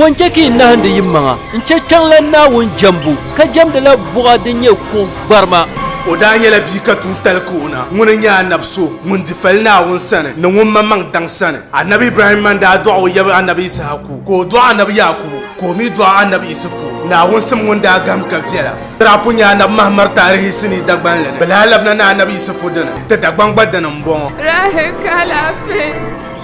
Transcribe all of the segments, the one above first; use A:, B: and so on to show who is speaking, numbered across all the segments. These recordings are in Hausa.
A: Poncheki nahande yimmanga nchekang la nawun jambu ka jamde la buga de nye ko barma
B: o da nyela bi ka tun tal kuna mun nya nabso mun di fal nawun sane no mun mamang dang sane annabi ibrahim man da du'a ya annabi isaku ko du'a annabi yakub ko mi du'a annabi isufu nawun sam mun da gam ka fiala rapu nya na mahmar tarihi sini dagban lene balalab na annabi isufu dana ta dagban badana mbon
C: rahe kala fe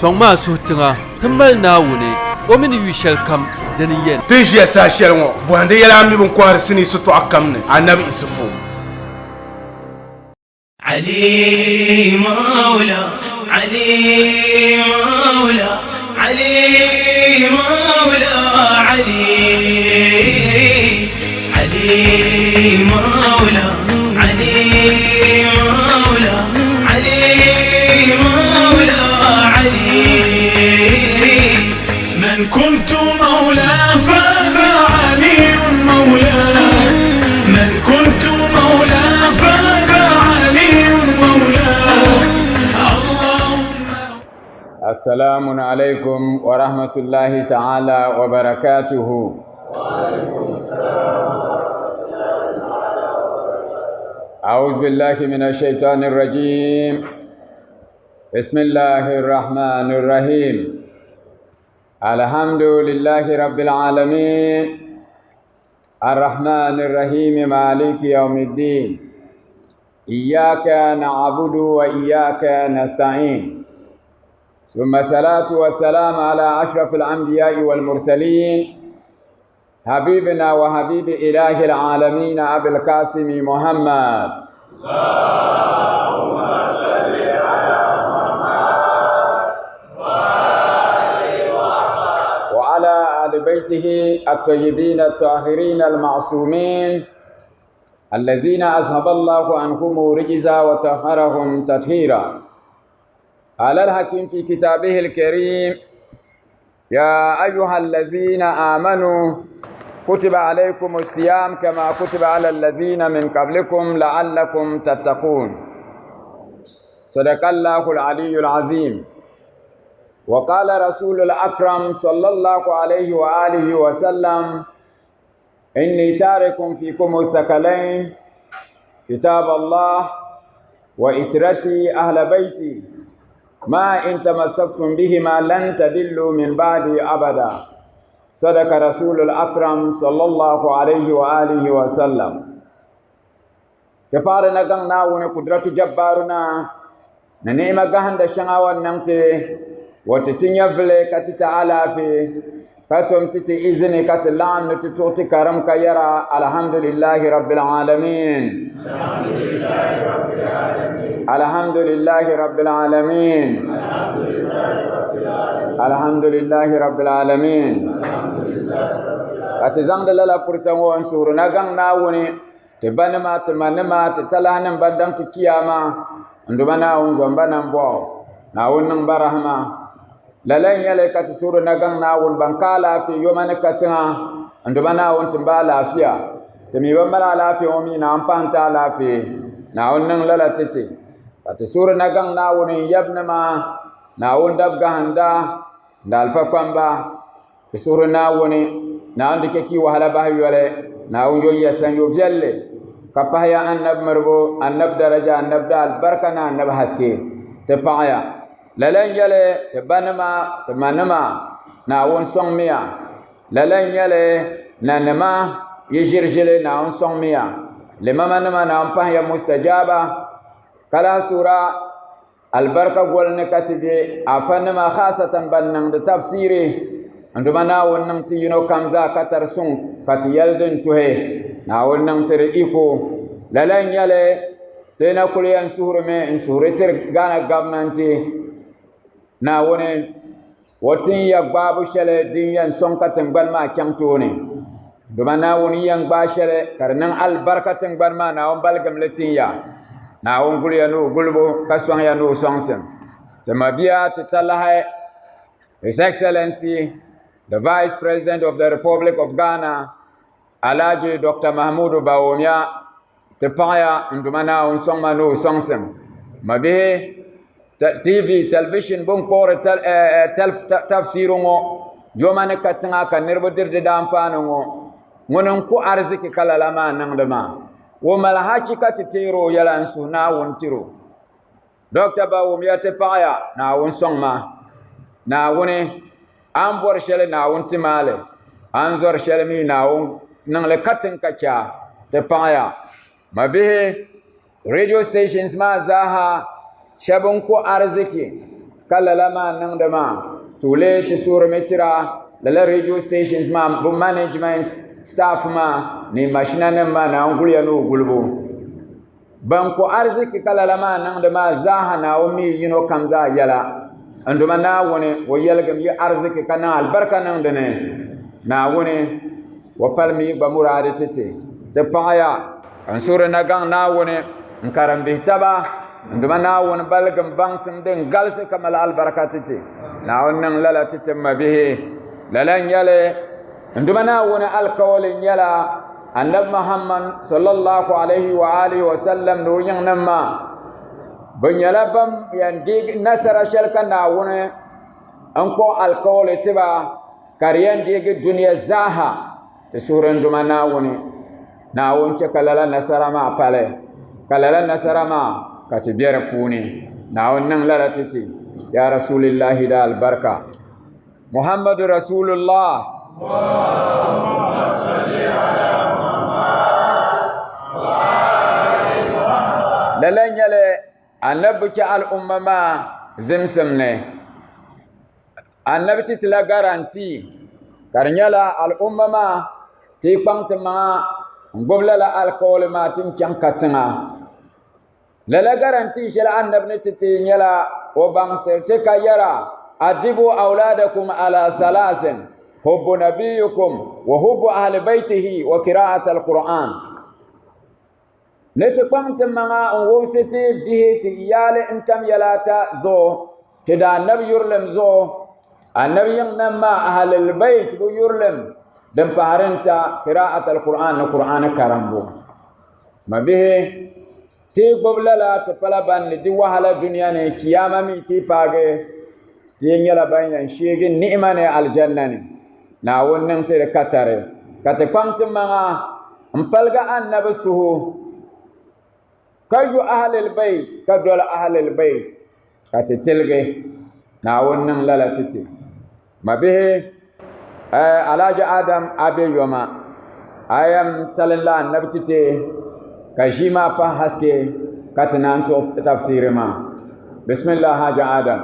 A: songma sotinga himbal nawune o min wishal kam dani yen
B: tijia sa shelmo buande yala mi bon kwar sini sutu akamne annabi isufu
D: علي مولا علي مولا علي مولا علي علي مولا علي مولا علي مولا علي من كنت مولاه فذا علي مولاه من كنت مولاه فذا علي مولاه اللهم.
E: السلام عليكم ورحمة الله تعالى وبركاته.
F: وعليكم السلام ورحمة الله تعالى وبركاته.
E: أعوذ بالله من الشيطان الرجيم. بسم الله الرحمن الرحيم. الحمد لله رب العالمين الرحمن الرحيم مالك يوم الدين إياك نعبد وإياك نستعين ثم الصلاة والسلام على أشرف الأنبياء والمرسلين حبيبنا وحبيب إله العالمين أبي القاسم محمد
F: اللهم صل على محمد
E: وعلى آل بيته الطيبين الطاهرين المعصومين الذين أذهب الله عنهم رجزا وطهرهم تطهيرا. قال الحكيم في كتابه الكريم يا أيها الذين آمنوا كتب عليكم الصيام كما كتب على الذين من قبلكم لعلكم تتقون. صدق الله العلي العظيم. وقال رسول الأكرم صلى الله عليه وآله وسلم إني تارك فيكم الثقلين كتاب الله وإترتي أهل بيتي ما إن تمسكتم بهما لن تدلوا من بعدي أبدا. صدق رسول الأكرم صلى الله عليه وآله وسلم. تفارنا قلنا ونقدرة جبارنا ننعم قهند الشنغوان نمتي وتتنيا فلي كتت على في كتم تتي إذن كتلان نتتوتي كرم كيرا. الحمد لله رب العالمين.
F: الحمد لله رب العالمين.
E: الحمد لله رب العالمين.
F: الحمد لله رب العالمين.
E: الحمد لله رب العالمين.
F: الحمد لله رب العالمين.
E: أتزang دللا فرسان وانسور نغان ناوني تبانما تمانما تتلاهن بندم تكياما اندبانا ونزنبانا مبو ناون نمبرهما للن يلي كتسور نغان ناون بانكالا في يومن كتنا اندبانا ونتنبالا فيا تميبا ملا في ومي نامبانتا لا في ناون نن للا تتي كتسور نغان ناون يبنما ناون دبغا هندا دالفا كوانبا كسور ناون ناون دكي وحلا باهي ولي ناون يو يسان يو فيالي كفايا النب مربو النب درجة النب دال بركنا النب حسكي تفايا للن يلي تبانما تمانما ناون سونميا للن يلي نانما يجرجلي ناون سونميا لما منما ناون فايا مستجابة كلا سورة البركة قولنا كتبي أفنما خاصة بلنن تفسيري عندما ناون نمتي ينو كمزا كتر سون كتي يلدن توهي ناون نمتر إيكو للن يلي تينا كل ينسور من انسور تر غانا غابنانتي ناون وطن يقباب شلي دين ينسون كتن بلما كمتوني عندما ناون ينقبا شلي كرنن البركة تنبال ما ناون بلغم لتين يا ناون قل ينو قلبو كسوان ينو سونسن تمبيا تتلهي His Excellency the Vice President of the Republic of Ghana, Alhaji Dr. Mahmoud Bawumia, Tepaya Ndumana Unsongmanu Songsem. Mabihe TV, television, bung pore tafsirungo, joma ne ka tiŋa ka niriba dirdi daanfaani ŋɔ ŋun n ku arziki ka lala maa niŋdi maa wo mali haki ka ti teeri o yɛla n suhi naawuni tiro dɔkta ba wumya ti paɣaya naawuni sɔŋ ma naawuni an bɔri shɛli naawuni ti maali an zɔri shɛli mi naawuni niŋli ka tiŋ ka chaa ti paɣaya ma bihi radio stations maa zaaha shɛba n ku arziki ka lala maa niŋdi maa tuule ti suurimi tira lala radio stations maa bɛ management staff maa ni mashina nim maa naan guliya ni o gulibu ban ku arziki ka lala maa niŋdi maa zaaha naawuni mi yino kam zaa yɛla nduma naawuni wo yɛligim yi arziki ka niŋ albarka niŋdi ni naawuni wo palimi gba muraadi titi ti paɣaya n suuri na gaŋ naawuni n karim bihi taba nduma naawuni baligim baŋsim din galisi ka mali albarka titi naawuni niŋ lala titi ma bihi lala n yɛli nduma naawuni alkawali n yɛla annabi muhammad sallallahu alaihi wa alihi wa sallam ni o yiŋnim maa bɛ nyɛla bam yɛn deegi nasara shɛli ka naawuni n kpuɣi alkawali tiba ka di yɛn deegi duniya zaaha ti suhuri nduma naawuni chɛ ka lala nasara maa pali ka lala nasara maa ka ti be di puuni naawuni niŋ lala titi ya rasulillahi da albarka muhammadu rasulullah lala nyɛli annabi chɛ al'umma maa zimsim ni annabi titi la garanti ka di nyɛla al'umma maa ti kpaŋ ti maŋa n gbubi lala alkawali maa ti n chaŋ ka tiŋa lala garanti shɛli annabi ni titi nyɛla o baŋsirti ka yɛra adibu auladakum ala salasin hubbu nabiyukum wa hubbu ahli baitihi wa qira'at alquran ni ti kpaŋ ti maŋa n wubisi ti bihi ti yaali n tam yɛlaata zuɣu ti da annabi yurlim zuɣu annabi yiŋnam maa ahlil bait bu yurlim din paharinta qira'at alquran ni qur'ani karambu ma bihi ti gbubi lala ti pala banni di wahala duniya ni kiyama mi ti paagi ti nyɛla ban yɛn sheegi ni'ima ni aljanna ni naawuni niŋ ti di katari ka ti kpaŋ ti maŋa n palga annabi suhu ka yu ahlil bait ka doli ahlil bait ka ti tilgi naawuni niŋ lala titi ma bihi alhaji adam abe yoma ayam salinla annabi titi ka ʒi maa pa haske ka ti naan tuɣi tafsiri maa bismillah haji adam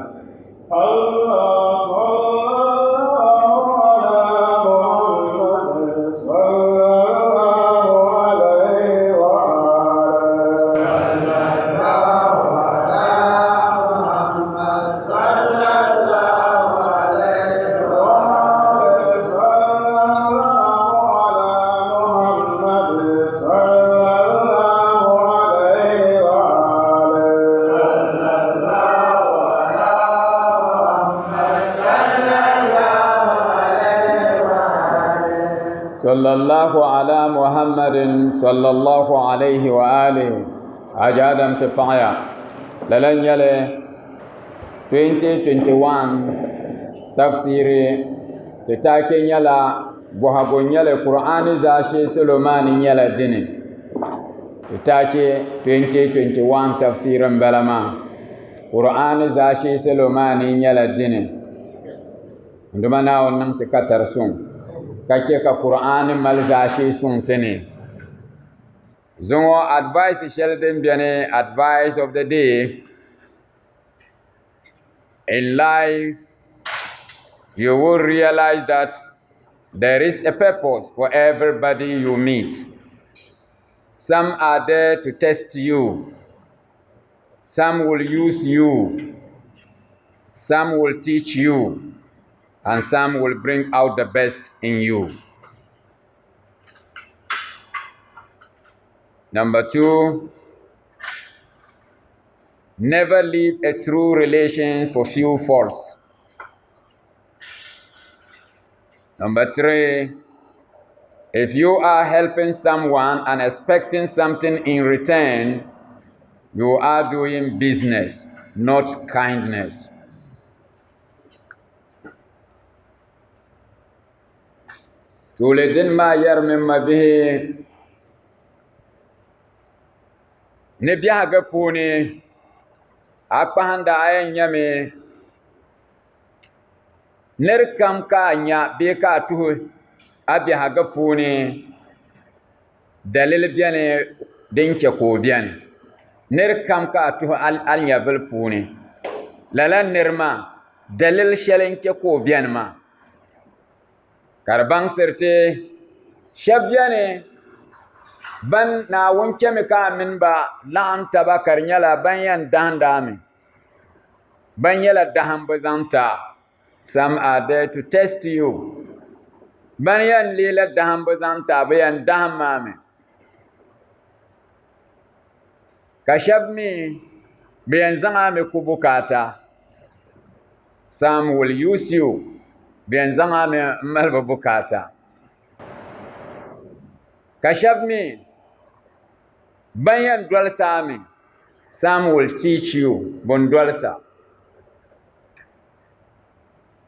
E: sallallahu ala muhammadin sallallahu alaihi wa alihi haji adam ti paɣaya lala nyɛli 2021 tafsiri ti taake nyɛla bɔhagu nyɛli qur'ani zaashee salo maa ni nyɛla dini ti taake 2021 tafsiri n-bala maa qur'ani zaashee salo maa ni nyɛla dini nduma naawuni niŋ ti katar suŋ ka chɛ ka qur'ani mali zaashee suŋ ti ni zuŋɔ advice shɛli din beni advice of the day in life you will realize that there is a purpose for everybody you meet. Some are there to test you, some will use you, some will teach you, and some will bring out the best in you. Number 2, never leave a true relation for few faults. Number 3, if you are helping someone and expecting something in return, you are doing business, not kindness. tule din ma yar min ma bihi ne biya ga puuni akpahanda ayan nyame ner kam ka nya be ka tuhu abiya ga puuni dalil biane dinke ko biane ner kam ka tuhu al nya vel puuni lala nirma dalil shelenke ko biane ma karbang sirte shabyane ban na wunke mi ka min ba la'an taba karnyala ban yan dahan dami ban yala dahan bazanta some are there to test you ban yan lila dahan bazanta bayan dahan mami kashab mi bayan zanga mi ku bukata some will use you bayan zanga mi malba bukata kashab mi banyan dwalsa mi some will teach you bon dwalsa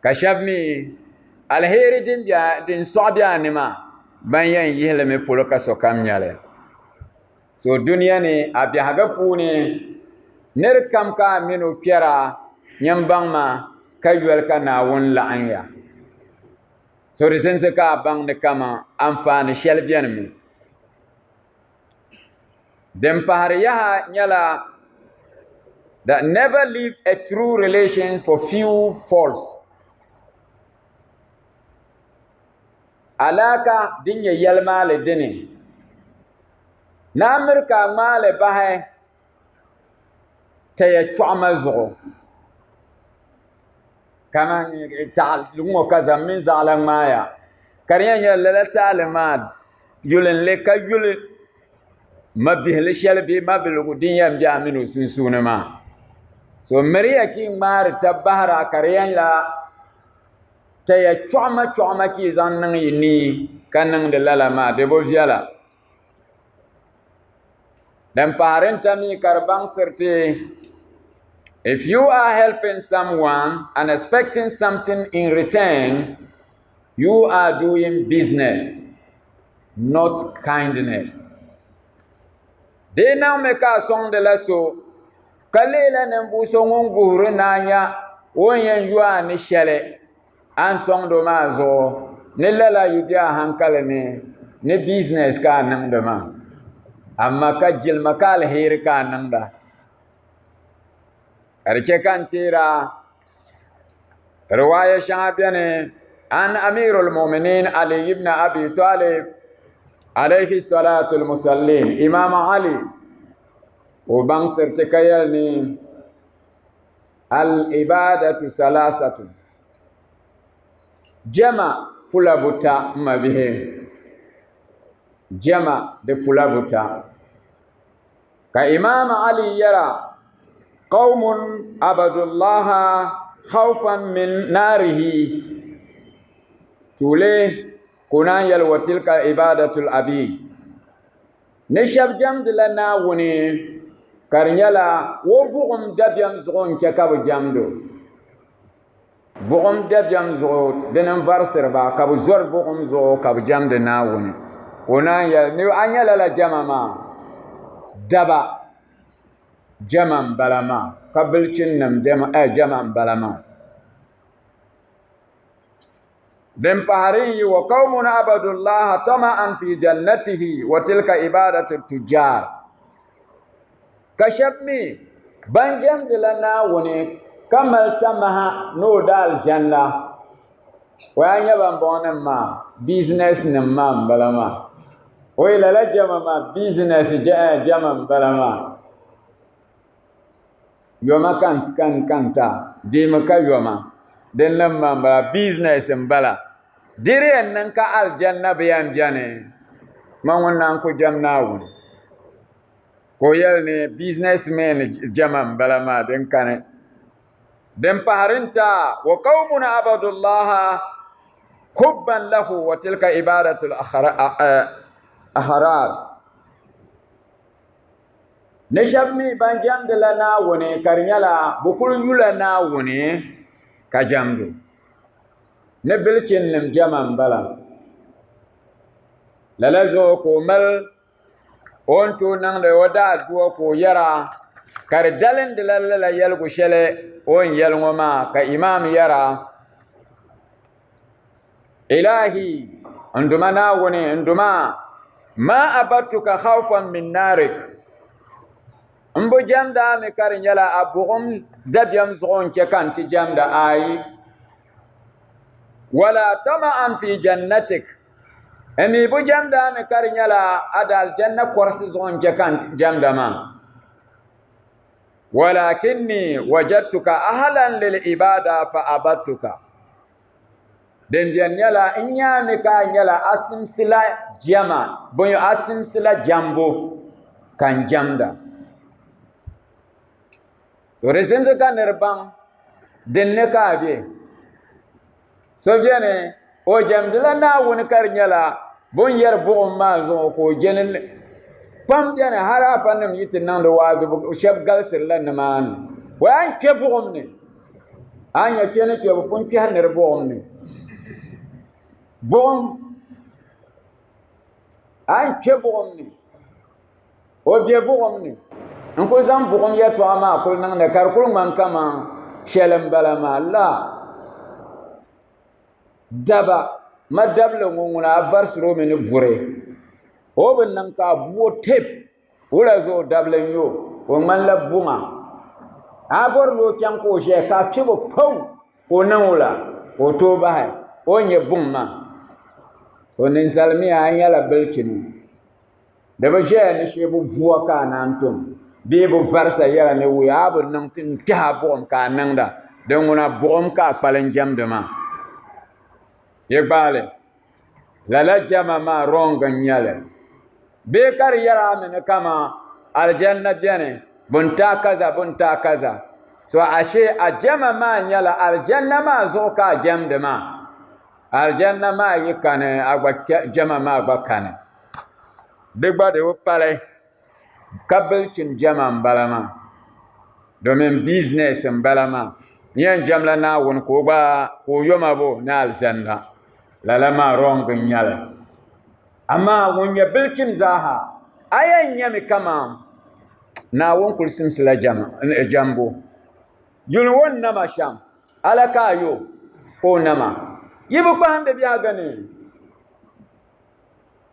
E: kashab mi alheri din so'biya nima banyan yihle mi polo ka sokam nyale so duniya ni abiyaga puuni ner kam ka minu kera nyambang ma kayuel ka na won la'anya so risense ka bang ne kama amfani shelbiyan mi den pahariyaha nyala that never leave a true relation for few false alaka dinya yalmale dini na Amerika male bahe taya chwama zugo kama tal lungo kaza min zalang maya kariya lala talma julen le ka julen mabihli shelbi mabilugu dinya mbya minu sunsuna ma so mariya ki mar tabahara kariya la taya chwama ki zannan yini kanang de lala ma de bo viala dan parenta mi karbang sirte if you are helping someone and expecting something in return you are doing business not kindness de na me ka song de la so kalela ne mbuso ngunguru nanya wonyen yuwa ni shele an song do ma zo ne lala yudia hankale ne business ka nan de ma amma ka jilma ka alheri ka nan da arke kan tira riwaya shabiane an amirul mu'minin ali ibn abi talib alayhi salatu al-musallin imam ali o bang sertikayal ni al-ibadatu salasatu jama pulabuta mabihe jama de pulabuta ka imam ali yara qaumun abadullaha khawfan min narihi tule kuna yalwa tilka ibadatul abid nishab jamd lana wuni karnyala wo bugum dabyam zgon ke kab jamdo bugum dabyam zgo denen varsir ba kab zor bugum zo kab jamd na wuni kuna yal ni anyala la jamama daba jaman balama kabilcin nam jaman balama den paharin wa qaumun abadullah tama'an fi jannatihi wa tilka ibadatu tujjar kashabmi banjam dilana woni kamal tamaha no dal janna wa nya bambonen ma business nam ma balama o ila la jama business jaman balama yoma kanta dima ka yoma den lamma ba business mbala dire nan ka aljanna bayan jane man wannan ko jamna woni ko yelne businessman jaman bala ma den kane den paharinta wa qaumun abadullah hubban lahu wa tilka ibadatul ahrar neshabmi banjam de la na woni karnyala bukul yula na woni ka jamdu ne bilcin nim jaman bala lala zo ko mal on to nang de wada duwa ko yara kar dalen de la yalgu shele on yalgo ma ka imam yara ilahi anduma na woni anduma ma abatuka khawfan min narik mbo jamda me kar nyala abugum dabyam zon ke kan ti jamda ayi wala tama'an fi jannatik emi bu jamda me kar nyala adal janna korsi zon ke kan jamda ma walakinni wajadtuka ahlan lil ibada fa abatuka den biyan nyala inya me ka nyala asim sila jama bonyo asim sila jambo kan jamda so resenze ka nerbang den ne ka be so viene o jamdila na woni kar nyala bon yer bo ma zo ko jenel pam jane hara fanam yitin nan do wazu shab galsir lan man wa an ke bo ne anya kene ke bo pon ke haner bo ne bon an ke bo ne o be bo ne en ko zam bo ya to ama ko nan ne kar ko man kama shelam balama la daba madabla nguna avarsro meni bure o ben nan ka buo tep wala zo dablen yo o man la bunga abor lo kyan ko je ka fibo pau ko nan wala o to ba o nye bumma o nin salmi anya la belkini da ba je ne shebu buwa ka nan tum be bu farsa yara ne wuya bu nan tin ta bom ka nan da dan nguna bom ka palen jam de ma yegbale lala jama ma ronga nyale be kar yara men kama aljanna jane bunta kaza so ashe a jama ma nyala aljanna ma zo ka jamde ma aljanna ma yikane agba jama ma agba kane degba de wo pale kabel cin jama mbalama domin business mbalama yan jamla na won ko ba ko yoma bo na aljanna lala ma rong nyala amma wonya bilkin zaha ayan nyami kama na won kulsim sila jambo yul won nama sham alaka yo ko nama yibu pa hande biya gane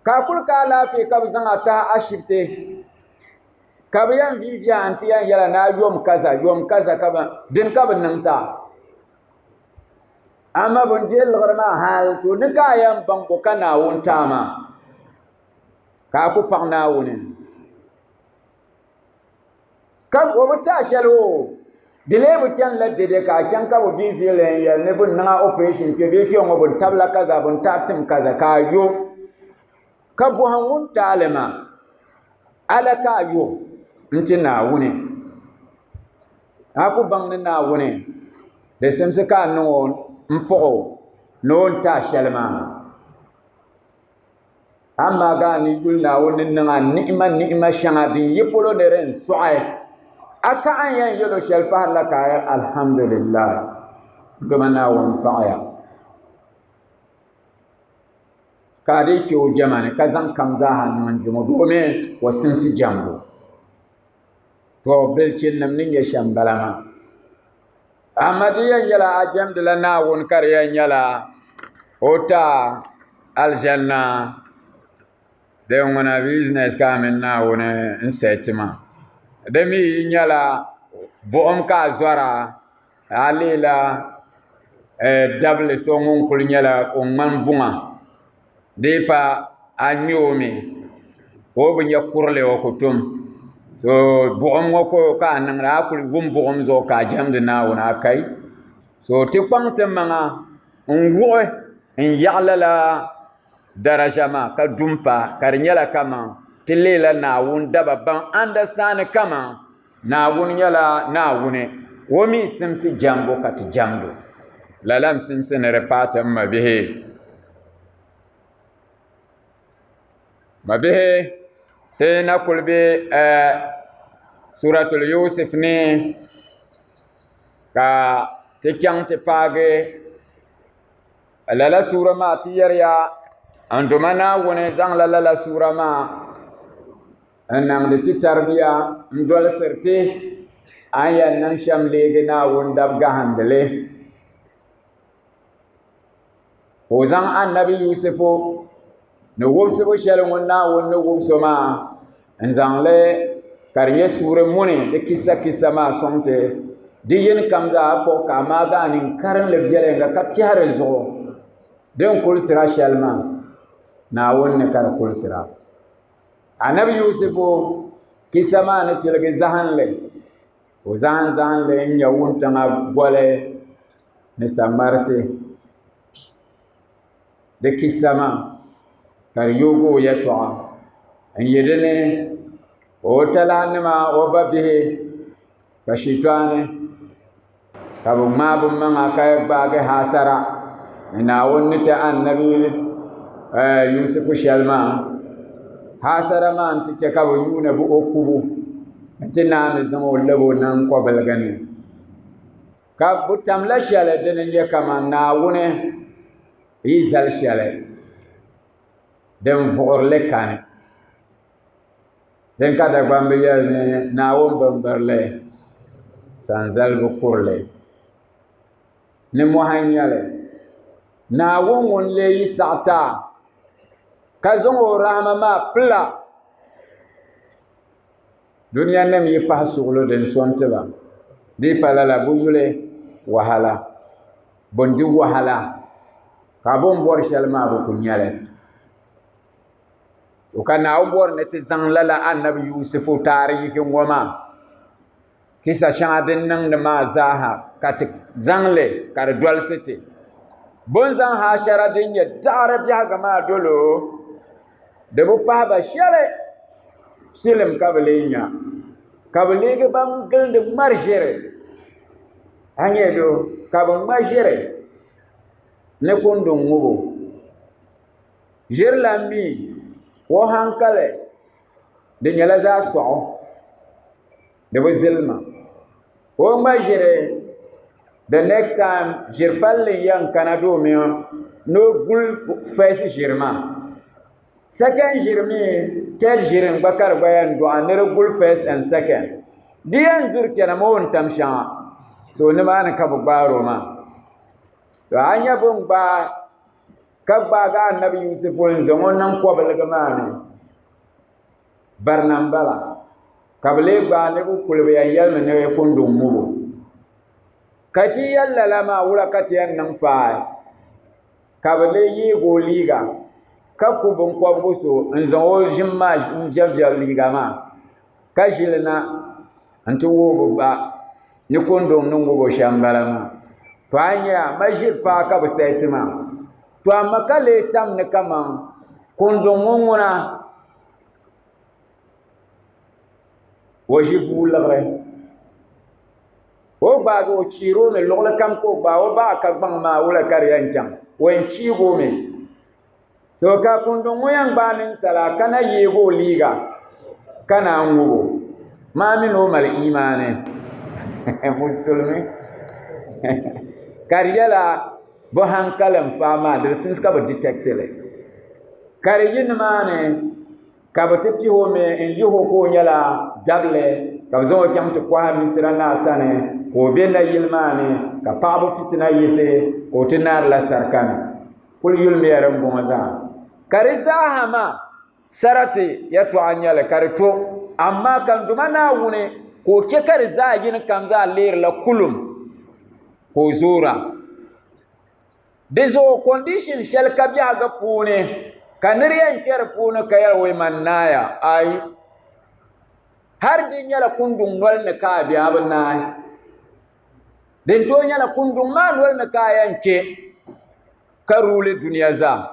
E: ka kul ka lafi ka zanga ta ashirte ka bayan vivia antiyan yala na yom kaza kaba din ka ban ta amma bon je lgarma hal to ni ka yam bango kana won tama ka ku pagna woni ka wo ta shalo dile bu kan la dede ka kan ka bu vi le ya ne bu na operation ke be ke ngo bu tabla kaza bu tatim kaza ka yo ka bu han won talema ala ka yo ntina woni aku bang na woni de semse ka no mpogo non ta shalma amma gani gulna wonin nan ni'ma shanga din yipolo ne ren su'ay aka an yan yelo shal pahla ka alhamdulillah gamana won paaya kadi ko jamane kazan kamza hanan jumo dome wasinsi jambo to belcin nam nin ya shambalama amadiya yala ajam de la na won kariya yala ota aljanna de ngona business kamen na won insetima de mi yala boom ka zwara alila double so ngon kul yala o man bunga de pa anyomi o bunya kurle o kutum so boom ko ka nan ra kul gum boom zo ka jam de na won akai so ti kwangte manga nwo en yalala daraja ma ka dumpa kar nyala kama tilela na won daba ban understand kama na won nyala na wone womi simsi jambo kat jamdo lalam simsi ne repata mabihe te na kulbe suratul yusuf ne ka te kyang te page lala sura ma tiyar ya Anduma Naawuni zaŋla lala suura maa n niŋdi ti tarbiya n dolisirti an yɛn niŋ shɛm leegi Naawuni dabigahindili o zaŋ annabi Yusufu ni wubisibu shɛli ŋun Naawuni ni wubiso maa n zaŋli ka di nyɛ suuri muni di kisa maa sɔŋti di yin kam zaa kpuɣi ka amaa gaa ninkarinli viɛlinga ka tɛhiri zuɣu din kulsira shɛli maa Naawuni ni ka di kulsira annabi Yusufu kisa maa ni tiligi zahinli o zahinli n nyɛ wuntaŋa goli ni samarisi di kisa maa ka di yoogi o yɛltɔɣa n yi dini o talahinima o ba bihi ka shitɔɣani ka bi ŋmaai bi maŋa ka gbaagi haasara ni Naawuni ni ti annabi Yusufu shɛli maa haasara maa n ti chɛ ka bi yuuni bi o kubu n ti naani zaŋ o labi o niŋ kɔbiliga ni ka bi tamla shɛli dini nyɛ kama Naawuni yi zali shɛli din vuɣurili kani din ka Dagbambi yɛli ni Naawuni bimbirili sanzalibi kurili ni mɔha n nyɛli Naawuni ŋun lee yi saɣata ka zaŋ o rahama maa pila duniya nim yi pahi suɣulo din sɔnti ba di pa lala bi yuli wahala bindi wahala ka bin bɔri shɛli maa bi ku nyɛli o ka Naawuni bɔri ni ti zaŋ lala annabi Yusufu taarihi ŋɔ maa kisa shɛŋa din niŋdi maa zaaha ka ti zaŋli ka di dolisi ti bun zaŋ haashara din nyɛ daɣari biɛhiga maa dolo di bi pahi ba shɛli silim ka bi lee nya ka bi leegi ban gilindi ŋmari ʒiri a nyɛ do ka bi ŋma ʒiri ni kundin ŋubo ʒiri lan mi o hankali di nyɛla zaɣ sɔɣu di bi zilima o ŋma ʒiri the next time ʒiri palli yɛn kana domin ni o guli fɛsi ʒiri maa second ʒiri mi third ʒiri n gba ka di gba yɛn dɔɣa ni di guli first and second di yɛn duri chɛna ma o n tam shɛŋa so nimaani ka bi gbaaro maa so a nyɛ bin gbaa ka gbaagi annabi Yusufu n zaŋ o niŋ kɔbiligi maa ni barina n bala ka bi lee gbaa ni bi kuli bi yɛn yɛlimi ni kundin ŋubo ka ti yɛn lala maa wula ka ti yɛn niŋ faai ka bi lee yeegi o liiga ka ku binkɔbigu so n zaŋ o ʒim maa n viɛviɛli liiga maa ka ʒili na n ti wuhi ba ni kundin ni ŋubo shɛm bala maa to a nyɛ a ma ʒiri paa ka bi sɛti maa to amma ka lee tam ni kaman kundin ŋɔ ŋuna o ʒi buu liɣiri o gbaagi o chiiri o mi luɣuli kam ka o gbaagi o baa ka gbaŋ maa wula ka di yɛn chaŋ o yɛn chiigi o mi so ka kundin ŋɔ yɛn gbaai ninsala ka na yeegi o liiga ka naan ŋubo maa mini o mali imaani musulmi ka di yɛla bi hankali n faa maa di sinsi ka bi detectili ka di yi nimaani ka bi ti pihi o mi n yihi o ka o nyɛla dabili ka bi zaŋ o chaŋ ti kɔha misira naa sani ka o bɛ nayili maa ni ka paɣaba fitina yisi ka o ti naarila sarikani kuli yulimi ya din bɔŋɔ zaa ka di zaaha maa sarati yɛltɔɣa nyɛli ka di to amma kan duma Naawuni ka o chɛ ka di zaa yini kam zaa leerila kulum ka o zoora di zuɣu condition shɛli ka biɛhigu puuni ka niri yɛn kpɛ di puuni ka yɛli wai man naaya ayi har di nyɛla kundun noli ni ka a bɛ a bi naai din to nyɛla kundun maa noli ni ka a yɛn kpɛ ka ruuli duniya zaa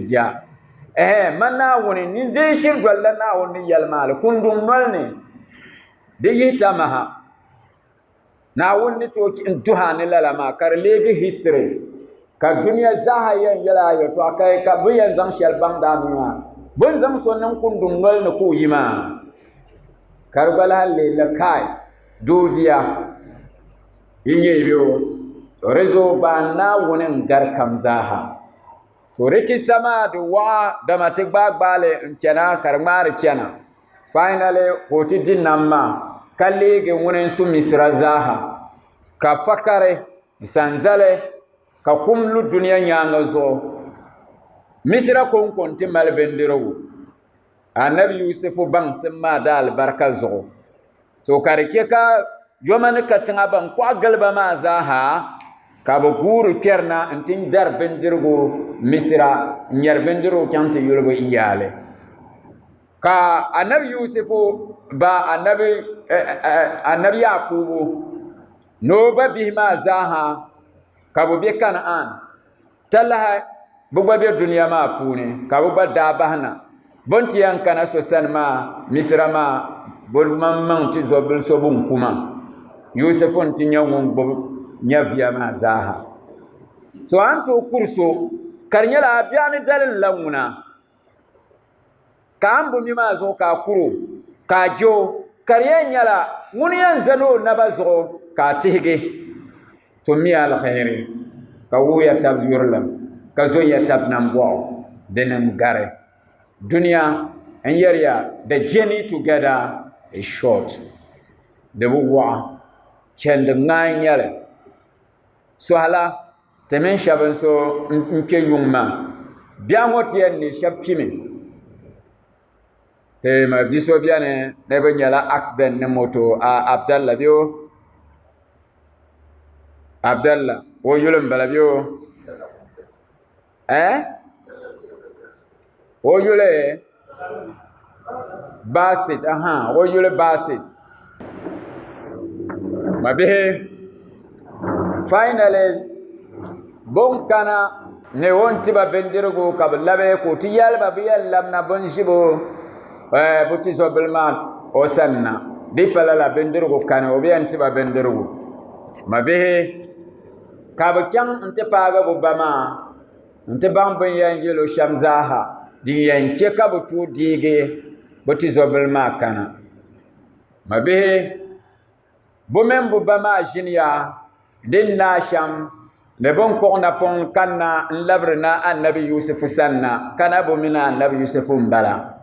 E: ja man Naawuni ni din shiri dolila Naawuni ni yɛli maali kundun noli ni di yihita maha Naawuni ni to n duha ni lala maa ka di leegi history ka duniya zaaha yɛn yɛla a yɛltɔɣa ka bi yɛn zaŋ shɛli baŋ daa nua bin zaŋ so niŋ kundun noli ni ka o yi maa ka di gba lahi leela kai doobiya yi nyɛ biyo rizo gbaa Naawuni n gari kam zaaha to riki sama du wa da mati gbagbale nkena karmar kena finally hoti dinamma kallege wonen su misra zaha ka fakare sanzale ka kumlu duniya nyanga zo misra kon konti malbendiro annabi yusufu bang simma dal barka zo to karike ka yoman ka tanga ban kwa galba ma zaha ka bo guru kerna antin dar bendirgo misra nyar bendiro kante yulgo iyale ka annabi yusufu ba annabi yakubu no ba bihima zaha ka bo be kanaan talaha bo ba be duniya ma pune ka bo ba dabahna bonti yan kana so sanma misra ma bol mamman ti zobul so bun kuma yusufun ti nyangon bo nyavia ma zaha so anto kurso karnyala biani dalil lamuna kambo mi ma zo ka kuro ka jo karyanyala muniyan zalo nabazo ka tihge to mi al khairi ka wuya tabzurlam ka zo ya tabnam bo denem gare dunya and yariya the journey together is short the wa chend ngai yale so hala temen shaban so nke yumma biangot yen ni shapchimi te ma biso biane ne banyala accident ne moto a abdallah bio abdallah o yulum bala bio o yule basit o yule basit mabihe finally bon kana ne wonti ba bendirgo kablabe ko tiyal ba biyal lamna bon jibo buti zobilman o sanna dipala la bendirgo kana o biyanti ba bendirgo mabihe kabakyan nte paga bo bama nte bambin yangelo shamzaha di yanke ka butu dige buti zobilma kana mabihe bomen bu bama jinya din na sham ne bon ko na pon kanna labrna annabi yusuf sanna kana bo mina annabi yusuf mbala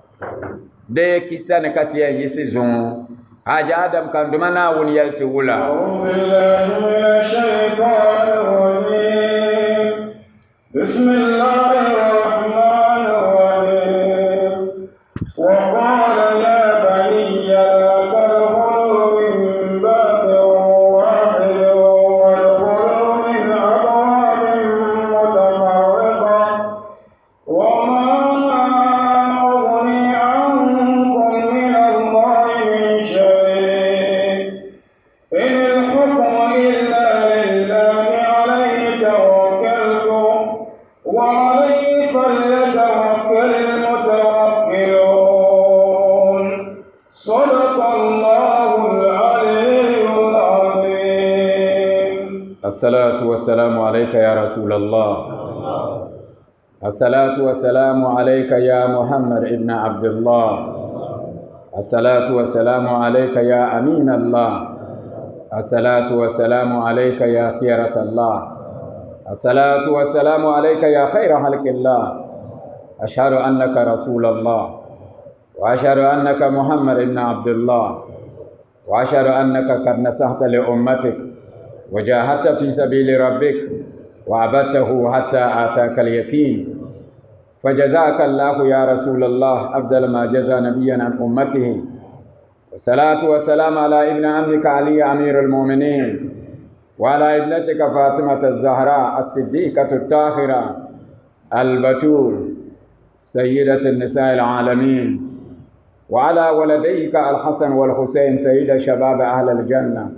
E: de kisane katiya yisizun haja adam kan dumana won yalti wula
F: bismillahir rahmanir rahim wa qala ya baniya
E: الصلاة والسلام عليك يا رسول الله الصلاة والسلام عليك يا محمد ابن عبد الله الصلاة والسلام عليك يا أمين الله الصلاة والسلام عليك يا خيرة الله الصلاة والسلام عليك يا خير خلق الله أشهد أنك رسول الله وأشهد أنك محمد ابن عبد الله وأشهد أنك قد نصحت لأمتك وجاهدت في سبيل ربك وعبدته حتى آتاك اليقين فجزاك الله يا رسول الله أفضل ما جزى نبيا عن أمته والصلاة والسلام على ابن عمك علي أمير المؤمنين وعلى ابنتك فاطمة الزهراء الصديقة الطاهرة البتول سيدة النساء العالمين وعلى ولديك الحسن والحسين سيد شباب أهل الجنة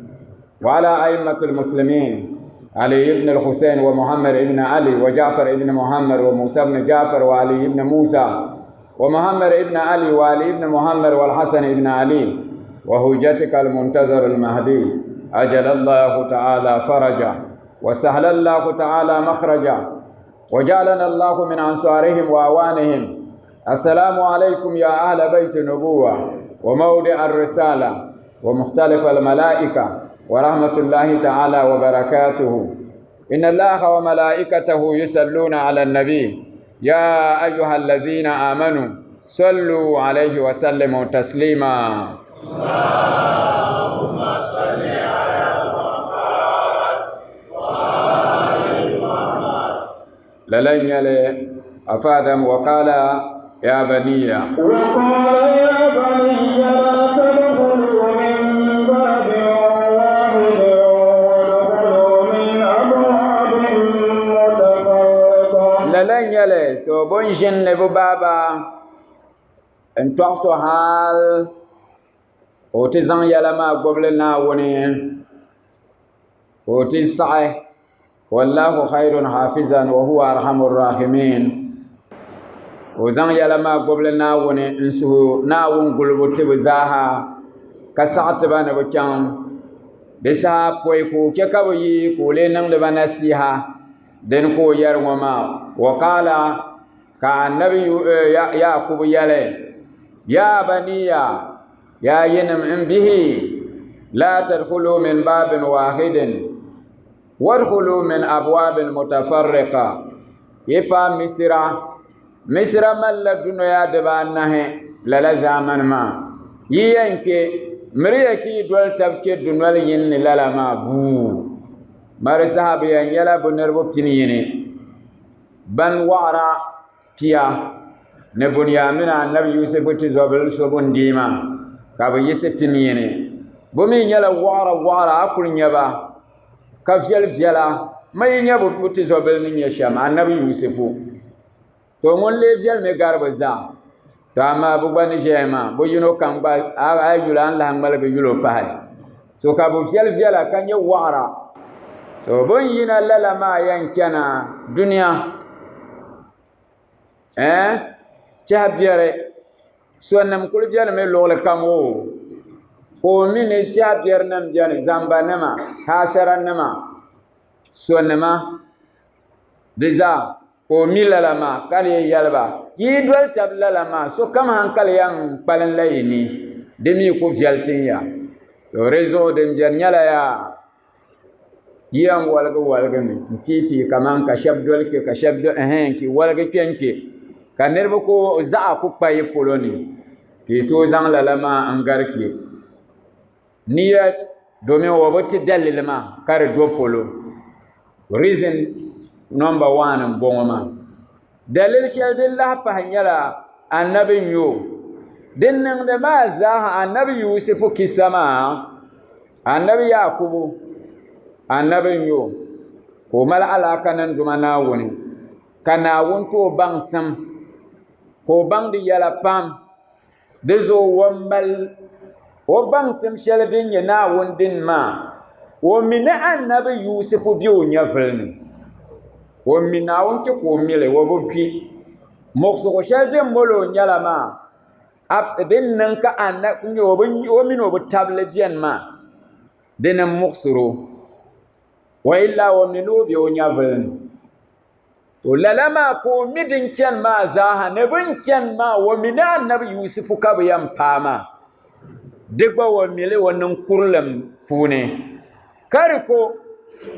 E: وعلى أئمة المسلمين علي بن الحسين ومحمد بن علي وجعفر بن محمد وموسى بن جعفر وعلي بن موسى ومحمد بن علي وعلي بن محمد والحسن بن علي وهجتك المنتظر المهدي أجل الله تعالى فرجا وسهل الله تعالى مخرجا وجعلنا الله من أنصارهم وأعوانهم. السلام عليكم يا أهل بيت النبوة وموضع الرسالة ومختلف الملائكة ورحمة الله تعالى وبركاته. إن الله وملائكته يصلون على النبي يا أيها الذين آمنوا صلوا عليه وسلموا تسليما
F: اللهم صل على محمد وآل محمد.
E: للن يلي أفادم وقال يا بني
F: وقال يا بني لا تدخلوا من باب واحد وادخلوا من أبواب متفرقة.
E: للن يلي سوبون جن بابا ان توصو حال وتزان يلما قبل ناوني وتسعي والله خير حافظا وهو أرحم الراحمين. وزان يلما قبل ناوني انسو ناون قلبو تبزاها كسعت بان بكام بسا بويكو كيكاوي كولينن لبنسيها دنكو يرمما. وقال كان النبي يعقوب يلي يا بني يا ينم ان به لا تدخلوا من باب واحد وادخلوا من أبواب متفرقة. يبا مصر مل الدنيا دبانه للا زمن ما ينكي مريكي دول تبكي دنوال ين للا ما بو مرسها بيان يلا بنربو بتنيني بن وعرا فيا نبني من النبي يوسف تزوبل سبون ديما كابو يسف تنيني بمي يلا وعرا أكل نيبا كفيل فيلا ما ينيبو تزوبل نيشام النبي يوسف to mon le fiel me garba za to ama bu bani jema bu yuno kan ba ayula an la hangal be yulo pahay so ka bu fiel fiela kan ye wara so bon yina lala ma yankana dunya chabiere so nam kul biere me lole kamo ko mini chabiere nam jani zamba nama hasaran nama so nama déjà ko milalama kali yalba yidol tablalama so kam hankal yang palen layini demi ko fialtin ya yo rezo de nyala ya yam walga mi kiti kaman ka shabdol ke ka shabdo ki walga kenke kanerbo ko za ko paye poloni ki to zang lalama angarki niya domin wabati dalilma kare do polo reason number 1 bongoma dalil shel dillah pahanyala annabi yo dinnan da ma za annabi yusuf kisama annabi yakubu annabi yo ko mal alaka nan dumana woni kana wonto bangsam ko bangdi yala pam dezo wambal o bangsam shel din yana wondin ma wo min annabi yusuf biyo nyafalni ومن أونك كوميله وبوكي مخصوص شيء مولو نيالما أبس دين ننكا أنا كني ومن وبتابل بيان ما دين مخصرو وإلا ومنو بيونيافن ولا لما كومي دين كان ما زاها نبين كان ما ومن النبي يوسف كبيان باما دكوا وميله وننكرلم فوني كاريكو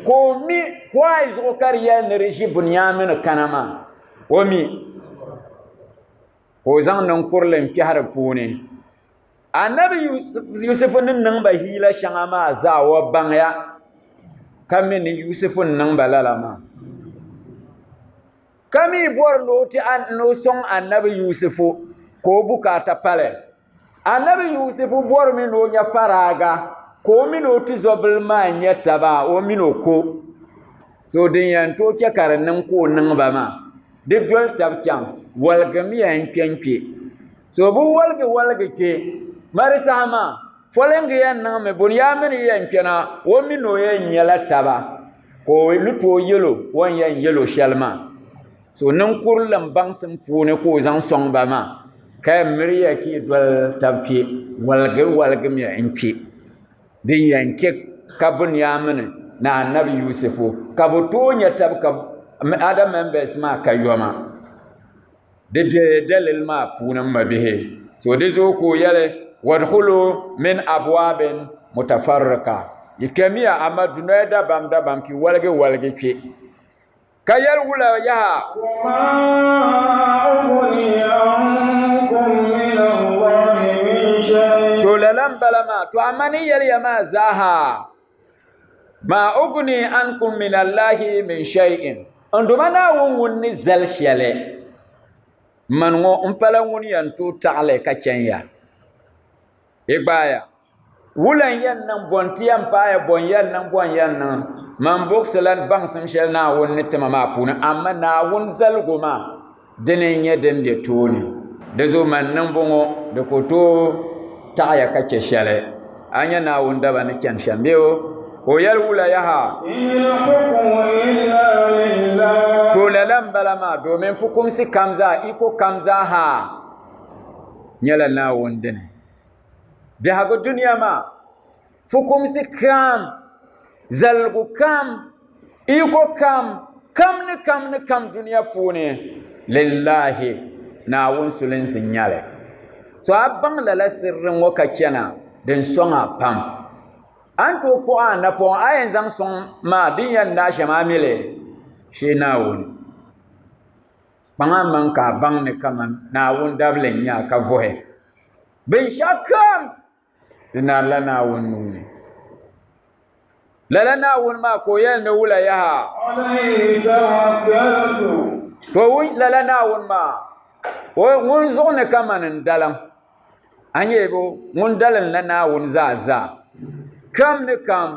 E: komi kwai zo kariya ne rishi bunyamin kanama omi ko zan nan kurlen ki harfune annabi yusuf nan ba hila shangama za wa banya kamin yusuf nan balalama kami bor loti an no son annabi yusuf ko bukata pale annabi yusuf bor mi no nya faraga ko mino tizobel ma nyetaba o mino ko so din yan to ke karanan ko nan ba ma de dol tabkyan walga mi yan kenke so bu walga ke marisama folenga yan nan me bunyamin yan kena o mino yan nyala taba ko luto yelo won yan yelo shalma so nan kurlan bangsin pune ko zan song ba ma kay miriya ki dol tabki walga mi yan ke din yanke kabun yamin na annabi yusufu kabuto nya tab kab adam members ma kayoma de dalil ma funan mabihe so de zo ko yale wadkhulu min abwabin mutafarriqa yikamiya amaduna da bam ki walge ke ka yɛl wula yaa to lalan balama to amma ni yɛl ya maa zaaha ma ugni ankum min allahi min shay'in nduma naawun ŋun ni zal shɛli man ŋɔ n pala ŋun yɛn tu taɣali ka chɛn ya i gbaaya wulan yɛn niŋ bɔn ti yɛn paaya bɔn yɛn niŋ bɔn yɛn niŋ man buɣusilan baŋsim shɛli naawun ni tima maa puuni amma naawun zaligu maa dini n nyɛ din be tooni di zo man niŋ bɔŋɔ di ku tooi taɣaya ka chɛ shɛli a nyɛ naawun daba ni chɛni shɛm beo ko yɛl wula yaha to lalan bala maa domin fukumsi kam zaa iko kam zaa ha nyɛla naawun dini biɛhagu duniya maa fukumsi kam zaligu kam iko kam ni kam duniya puuni lillahi naawun sulinsi nyɛli so a baŋ lala sirri ŋɔ ka chɛna din sɔŋa pam an to ko a napɔŋ a yɛn zaŋ sɔŋ maa din yɛn daa shɛma mili shee naawuni kpaŋa man ka a baŋ ni kama naawun dabili n nyɛ ka vɔhi binshɛɣu kam di naarila naawun nuuni lala naawun maa ko yɛl ni wula yaha to lala naawun maa ŋun zuɣu ni kama ni dalim a nyɛ bo ŋun dalim la naawun zaa kam ni kam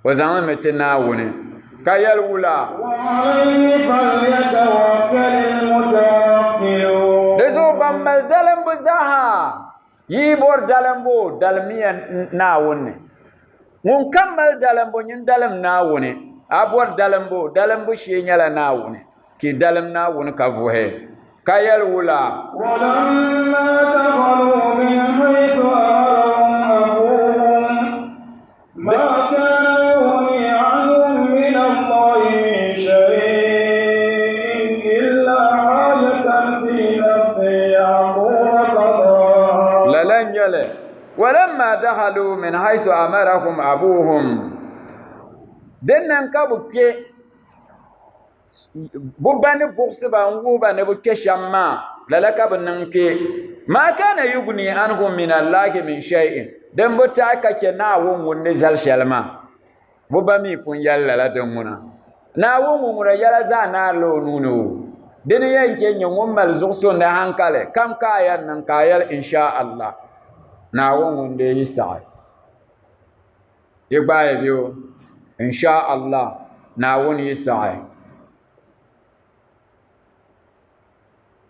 E: o zaŋmi mi ti naawuni ka yɛl wula di zuɣu ban mali dalimbu zaaha yi bɔri dalimbu dalimiya naawuni ŋun kam mali dalimbu nyin dalim naawuni a bɔri dalimbu shee nyɛla naawuni ki dalim naawuni ka vuhi ka yɛl wula
F: ما كان يغني عنهم من الله من شيء إلا حاجة في نفس يعقوب قضاها
E: لن يلي ولما دخلوا من حيث أمرهم أبوهم دنن كبكي بباني بوكسبا نغوبا نبكي شما للك بننكي ما كان يغني عنهم من الله من شيء den bo ta ka ke na won won ne zal shalma bo ba mi pun yalla la den muna na won won ra yalla za na lo nuno den yan ke nyen won mal zukso na hankale kam ka yan nan ka yar insha Allah na won won de yisa ye ba ye biyo insha Allah na won yisa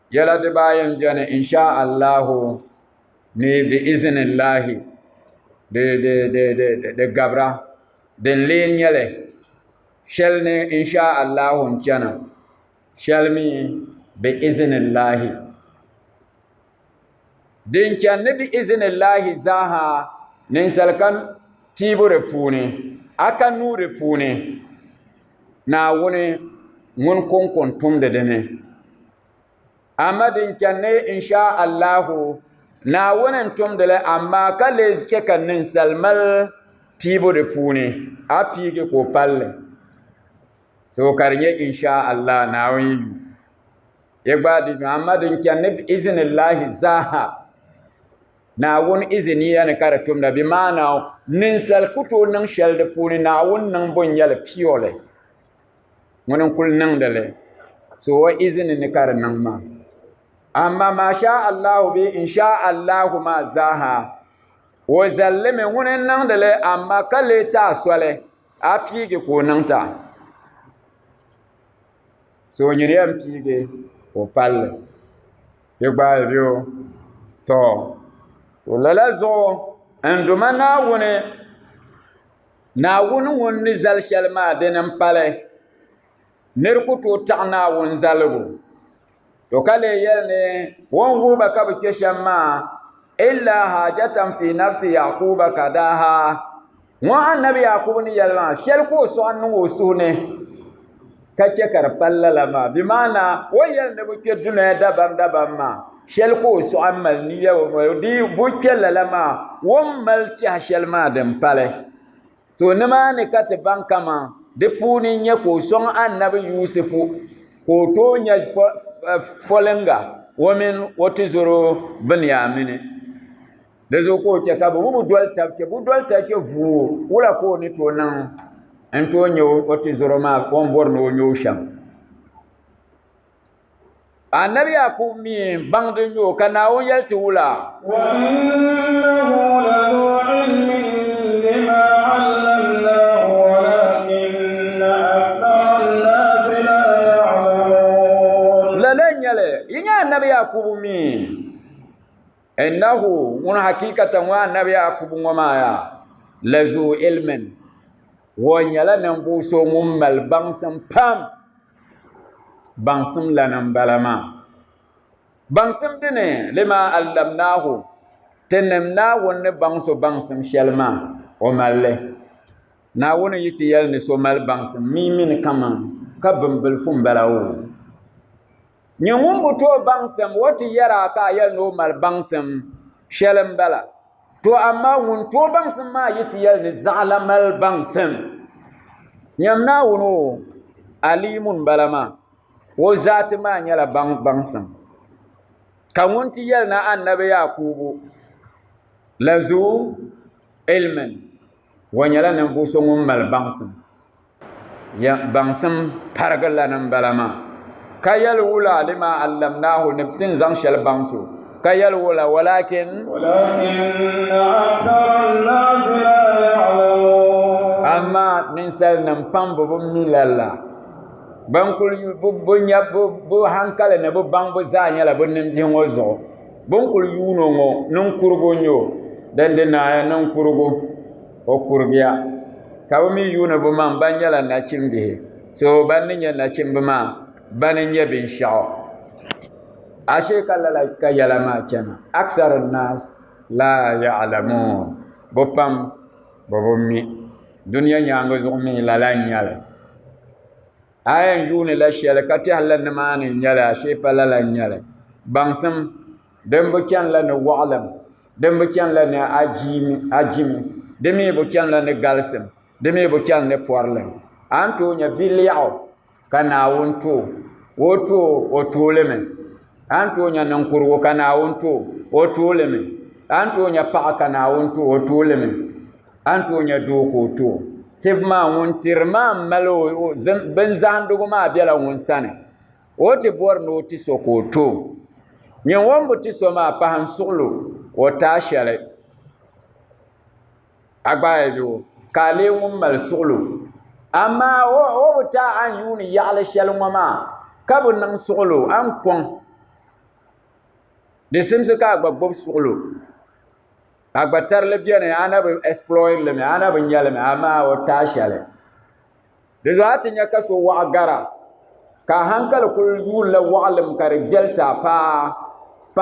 E: yalla de bayan jana insha Allah ne bi iznillahi de gabra den leen nyɛli shɛli ni insha Allahu n chana shɛli mi bi iznillahi din chani ni bi iznillahi zaaha ninsali kan piibu di puuni a ka nuu di puuni naawuni ŋun kunkun tumdi dini amma din chani ni insha Allahu naawuni tumdili amma ka lee ke ka ninsali mali piibu di puuni a piigi ko palli so ka di nyɛ insha Allah naawuni yu ye gba di amma din chani ni iznillahi zaaha naawuni izniya ni ka di tumda bi maana ninsali ku tooi niŋ shɛli di puuni naawuni niŋ bo nyɛli piyɔli ŋuni n kuli niŋdili so wa izni ni ka di niŋ maa amma ma sha Allah bi insha Allah ma zaha wo zalle me ŋuni niŋdili amma ka lee taa soli a piigi ko niŋta so nyini yɛn piigi ko palli ye gbaayi biyo to lala zuɣu n duma naawuni ŋun ni zali shɛli maa dini n pali niri ku tooi taɣi naawuni zaligu to ka lee yɛli ni wɔn wuhiba ka bi kpe shɛm maa illa hajatan fi nafsi yaquba kadaha ŋɔ annabi yaqubu ni yɛli maa shɛli ka o sɔɣi niŋ o suhu ni ka che ka di palla la maa bi maana wo yɛli ni bi kpe dunoya dabam maa shɛli ka o sɔɣi mali niya di bu kpe lala maa wɔn mali tɛha shɛli maa din pali so nimaani ka ti ban kama de puuni nyɛ ko sõŋ annabi yusufu ko to nyɛ folenga wo min wo ti zoro binyamini da zo ko ke ka bu dol tabke vu wala ko ni to nan en to nyɛ wo ti zoro ma ko borno nyo sham annabi yakub mi bangde nyo kana won yalti wula
F: wa innahu ladu ilmin lima 'allamnahu walakinna akthara an-nas la ya'lamun
E: lalan yale yinya annabi yakub mi innahu mun hakikatan wa annabi yakub ngoma ya lazu ilmin won yala nan bu so mun mal bangsam pam bangsam lanan balama bangsam dine lima allamnahu tenamna wonne bangso bangsam shelma o malle na wona yiti yalni so mal bangsam min kama ka bambal fum balawo nyumum buto bangsam woti yara ka yalno mal bangsam shelm bala to amma won to bangsam ma yiti yalni zala mal bangsam nyamna wono alimun balama wo zati ma nyala bangsam ka wonti yalna annabi yakubu lazu ilman wanyala nan bu so ngum mal bangsam ya bangsam pargala nan balama kayal wula lima allamnahu nibtin zang shal bangso kayal wula walakin
F: akthara an-nas la ya'lamun
E: amma ninsal nan pambo milalla bankul bu nyab bu hankale ne bu bangbo zanya la bu nim dingo zo bankul yuno ngo nun kurgo nyo dande na ya nun kurgo o kurgiya kawmi yuno bu man banyala na chimbe so bannya na chimbe ma banin yabin sha'a ashe kallala kayala ma kenan aksarun nas la ya'lamun bopam bobomi dunya nyanga zumi la nyala ayan yuni la shela kati halan mani nyala ashe palala nyala bangsam dembo kyan la ne wa'lam dembo kyan la ne ajimi demi bo kyan la ne galsem demi bo kyan ne porlam anto nya biliao kana wonto woto otoleme anto nya nankurwo kana wonto otoleme anto nya pa kana wonto otoleme anto nya doko to tibma wontirma malo ben zandugo ma biala wonsane oti borno ti sokoto nyen wombo ti soma pa han solo wota shale agbayo kale won mal solo amma o ta an yuni ya'la shalmama kabun nan solo an kon de simse ka gbagbob solo agbatar le bien ana be exploit le me ana be nyale me amma o ta shale de zati nya kaso wa gara ka hankal kul yula wa'lam ka rijalta pa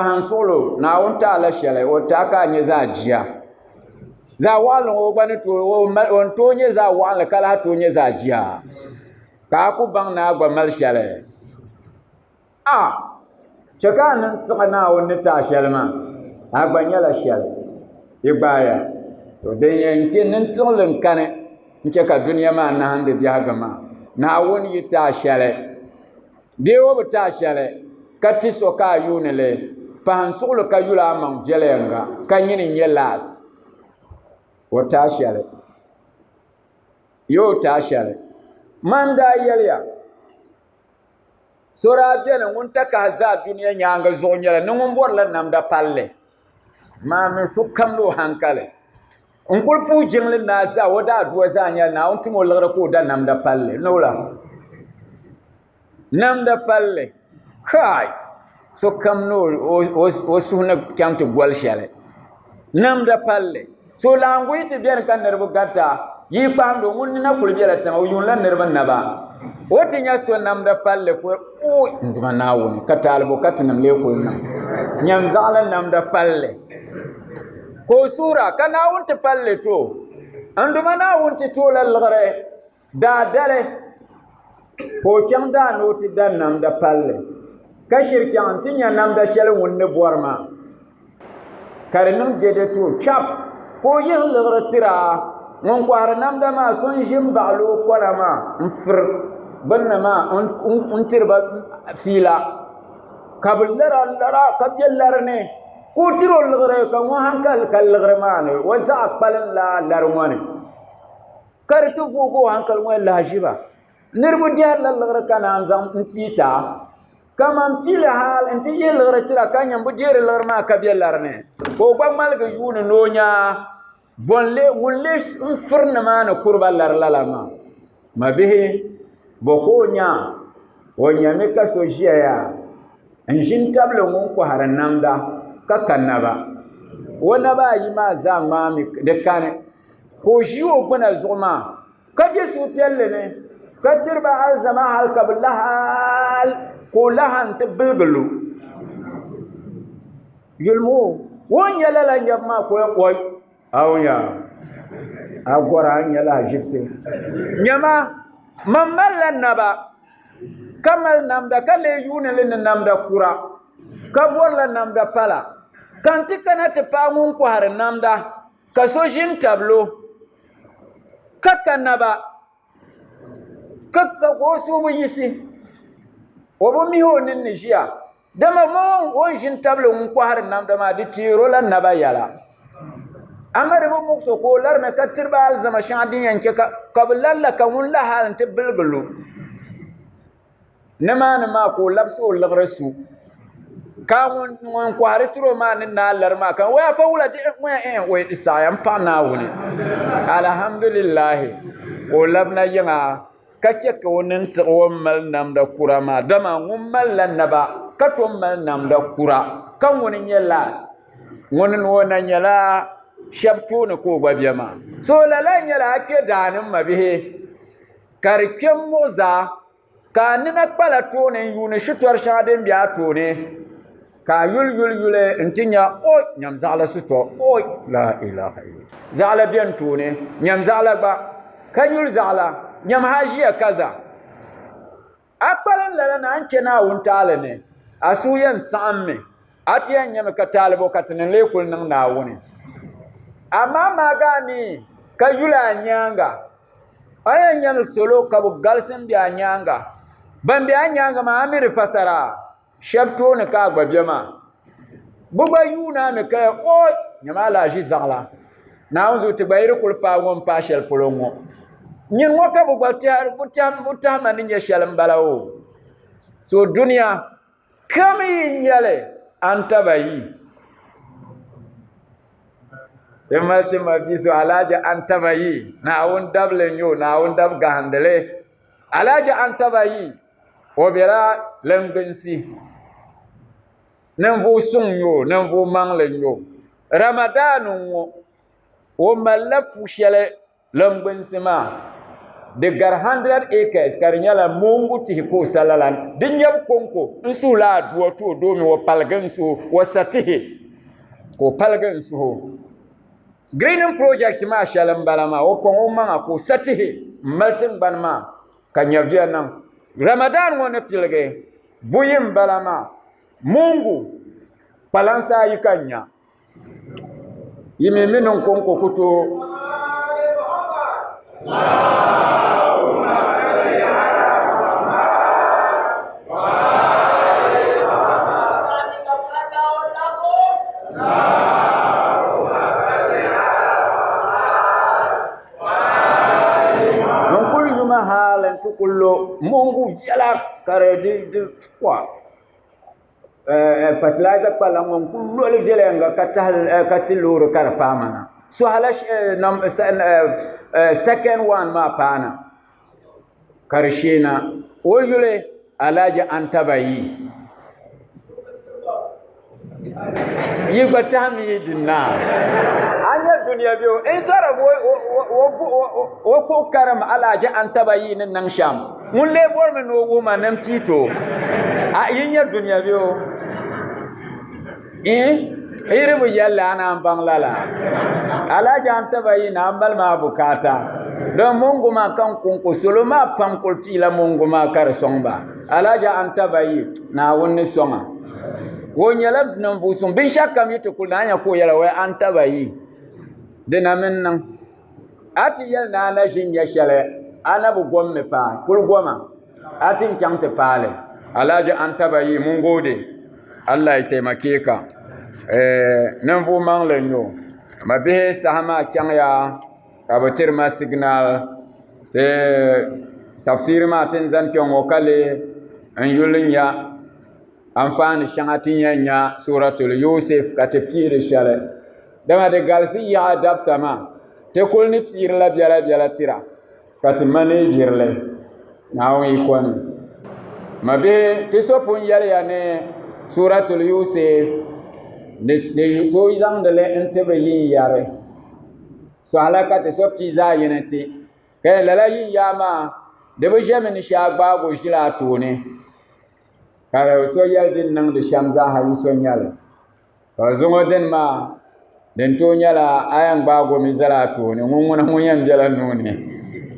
E: han solo na on ta la shale o ta ka nya za jiya za walin wo bani to on to nye za wala kala to nye za jiya ka ku bang na gba mal shale chaka nan tsana woni ta shalma agba nyala shale ibaya to den yanke nan tsolin kane nke ka duniya ma na hande biya gama na woni yita shale dewo ta shale kati so ka yunele pan solo ka yula man jelenga kanyini nyelas wata shale yo ta shale manda yelya sora biene ngun taka za duniya nyanga zonyela ngun borla namda palle ma me sukamlo hankale onkul pu jingle na za wada duwa za nya na ontimo lagra ko da namda palle nola namda palle kai sukamno o suna kyanto gwal shale namda palle so langui ti bien kan nerbu gata yi pando mun na kul biela tan o yun lan nerban naba woti nya so namda palle ko o nduma nawo katalbo katnam le ko nam nyam zalan namda palle ko sura kana wonte palle to anduma na wonte to lalgare da dare ko kyanda noti dan namda palle kashir kyantinya namda shel wonne borma karenum jede to chap ko yin lagratira ŋun kohari namda maa so n ʒi n baɣali o kona maa n firi gbunni maa n tiriba fiila ka bi lara ka bɛ lari ni ka o tiri o liɣiri ka ŋun hankali ka liɣiri maa ni o zaɣ kpalim la lari ŋo ni ka di ti vooi o hankali ŋo lahi ʒiba niriba dihirila liɣiri ka naan zaŋ n piita kaman pili hal n ti yɛ liɣiri tira ka nyɛ bi dihiri liɣiri maa ka bɛ lari ni ka o gba ŋmaligi yuuni ni o nya ŋun le n firi nimaani kuriba lari lala maa ma bihi bo ka o nya o nyɛmi ka so ʒiya yaa n ʒin tabili ŋun kohari namda ka ka naba o naba ayi maa zaa ŋmaami di kani ka o ʒi o gbina zuɣu maa ka bɛ suhupiɛlli ni ka tiriba alizama hali ka bi lahal ka o lahan ti bilgilu yulimo o nyɛla la nyɛbu maa ko oi awunya a gora a nyɛla a ʒibsi nyɛma man malila naba ka mali namda ka lee yuunili ni namda kura ka bɔrila namda pala kan ti kana ti paai ŋun kohari namda ka so ʒin tabilo ka naba ka o so bi yisi o bi mihi o ninni ʒiya dama mo o n ʒin tabili ŋun kohari namda maa di teero la naba yɛla amari bi muɣuso ka o larimi ka tiriba alizama shɛŋa din yɛn chɛ ka bi larila ka ŋun la hali n ti bilgilu nimaani maa ka o labisi o liɣiri su ka ŋun kohari tiro maa ni naa lari maa kan waya fa wula ti ŋo di saɣaya n paɣa Naawuni alhamdulillahi o labina yiŋa ka chɛ ka o nin tiɣi o mali namda kura maa dama ŋun malila naba ka tom mali namda kura ka ŋuni nyɛ laas ŋuni ni o na nyɛla shɛba tooni ka o gba bɛ maa so lala nyɛla a kpɛ daani ma bihi ka di kpɛ n muɣu zaa ka a nina kpala tooni n yuuni shitori shɛŋa din bɛ a tooni ka a yuli n ti nya oi nyam zaɣala sutɔ oi la ilaha illa zaɣala biɛni tooni nyam zaɣala gba ka yuli zaɣala nyam ha ʒiya kaza a kpalin lala na an chɛ Naawuni taali ni a suu yɛn saɣammi a ti yɛn nyɛmi ka taalibo ka ti niŋ lee kuli niŋ Naawuni amma maa gaa ni ka yuli a nyaanga a yɛn nyɛmi salo ka bi galisi n bɛ a nyaanga ban bɛ a nyaanga maa a mi di fasara shɛba tooni ka a gba bɛ maa bi gba yuuna mi ka o nyɛma la ʒi zaɣala Naawuni zuɣu ti gba yiri kuli paai ŋun paai shɛli polo ŋo nyini ŋo ka bi gba tahama ni nyɛ shɛli n bala o so duniya kam yi nyɛli an taba yi ti mali ti ma biso alhaji an taba yi Naawuni dabili n yo Naawuni dab gahandili alhaji an taba yi o bɛla lingbinsi ninvuɣu suŋ yo ninvuɣu maŋli yo Ramadan ŋo o malila fu shɛli lingbinsi maa di gari 100 acres ka di nyɛla moongu tihi ka o sala la di nyɛbu konko n suhu la aduwa ti o doomi o paligi n suhu o sa tihi ka o paligi n suhu greening project maa shɛli n bala maa o kɔŋ o maŋa ka o sa tihi n mali tingbani maa ka nyɛviya niŋ Ramadan ŋo ni piligi buyi n bala maa moongu kpalansi ayi ka n nya yi mi niŋ konko ku tooi kullo mongu yala kare di kwa fertilizer kpala ngon kullo le jelenga katiluru kar pamana so hala second one ma pana karshina o yule alaja antabayi yibatami dinna anya duniya biyo in sara wo ko karam alaja antabayi nan sham mun le bor me no wo ma nan pito a yinya duniya biyo iri bu yalla ana banglala alaja antabayi na ambal ma bukata don mungu ma kan kunku soloma pankulti la mungu ma kar somba alaja antabayi na wonni soma wonyala nan vusum bin shakka mi to kulanya ko yala wa antabayi dina min nan ati yel na na jin ya shele ana bu gomme pa kul goma atin kyang te pale alaji an taba yi mun gode Allah ya taimake ka nan fu mang le nyo ma be sahama kyang ya abatir ma signal te tafsir ma tin zan kyong okale an yulin ya amfani shangatin ya suratul yusuf ka te pire shale dama de galsi ya dab sama te kul ni pire la biala tira ka te manager le na wi kon mabe te sopun yale ya ne suratul yusuf de to yang de le entebe yin yare so halaka te sopi za yinati ke lala yin yama de be jeme ni shagba go jila tone ka so yal din nang de shamza ha yi so nyal ka zongo den ma den to nyala ayang ba go mi zala tone ngona munyam jala nune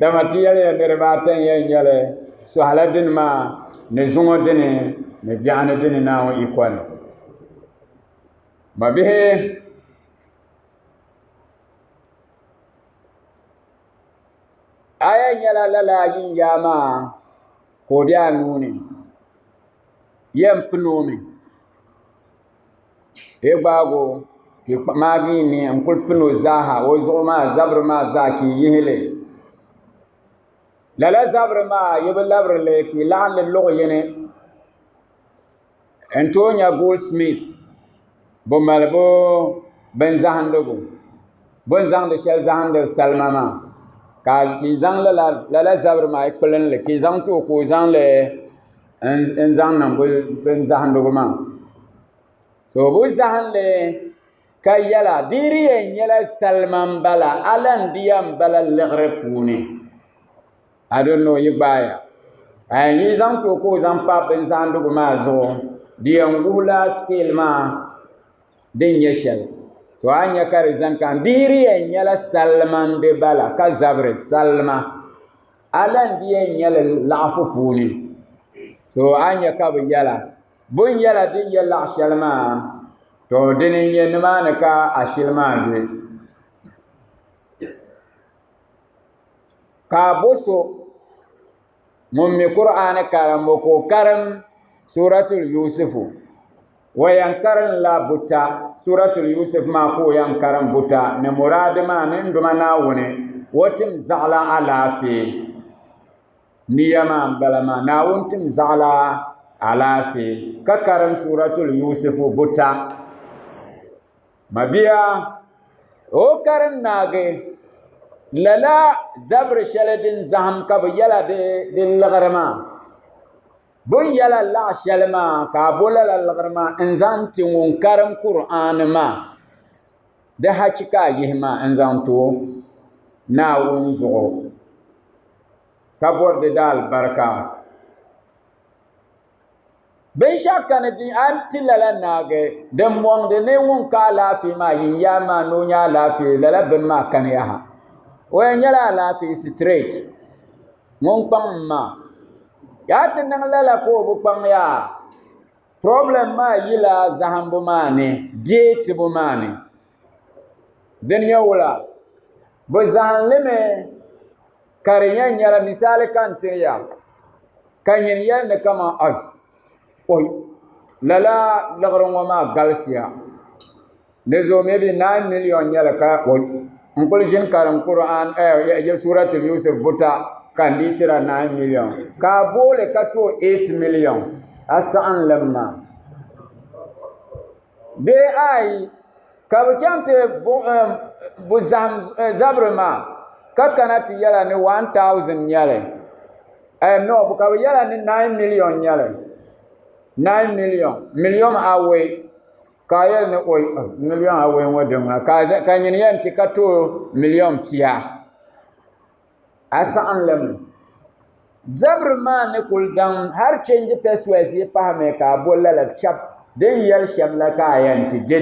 E: dama tiyale ya der ba tan ya nyale so haladin ma ne zongo den ne jana den na wa ikwan mabihe aya nyala lala yin yama ko dia nuni yem pnomi e bago ki magi ni am kul pno zaha o zo ma zabr ma zaki yele lala zabr ma yebal labr le ki lan le lo yene Antonia Goldsmith bo malbo ben zahandogo bon zang de shel zahander salmama ka ki zang la zabr ma ikpelen le ki zang to ko zang le en zang nam bo ben zahandogo ma so bo zahan le kayala diri en yala salman bala alan diam bala legre puni I don't know yibaya ay ni zang to ko zang pa ben zahandogo ma zo diam gula skill ma din yeshel so anya kar zan kan diri en yala salman de bala ka zabre salma alan di en yala lafu puni so anya ka bi yala bun yala din yala shalma to din yen ma na ka ashilma de ka boso mummi qur'ana karam ko karam suratul yusufu wayankaran la buta suratul yusuf ma ko yankaran buta ne murad ma ne nduma na wone wotim zala ala fi niyama balama na wontim zala ala fi kakaran suratul yusuf buta mabiya o karan nage lala zabr shaladin zaham ka yala de lagarama bun yala la shalma ka bola la lagarma inzanti won karam qur'an ma da hakika yihma inzanto na won zo ka borde dal barka ben shaka ne din anti lala nage dem won de ne won ka la fi ma yin ya ma no nya la fi lala ben ma kan ya ha o nyala la fi straight mon pam ma yatin nang lala ko bu pang ya problem ma yila zahambu mane gate bu mane den yawla bo zan leme karinya nyala misale kantiya kanyen ya ne kama ay oy lala lagrongo ma galsia dezo maybe 9 million nyala ka oy ngol jin karam qur'an ya suratul yusuf buta kanditira 9 million ka bole ka to 8 million asan lamma be ai ka bukante bu zabrma ka kanati yala ni 1000 yale no bu ka yala ni 9 million yale 9 million awe ka yala ni oy million awe wadama ka nyin yanti ka to million pia asan lam zabr ma ne kul zam har change peswesi pahame ka bolla la chap den yel shamla ka yanti de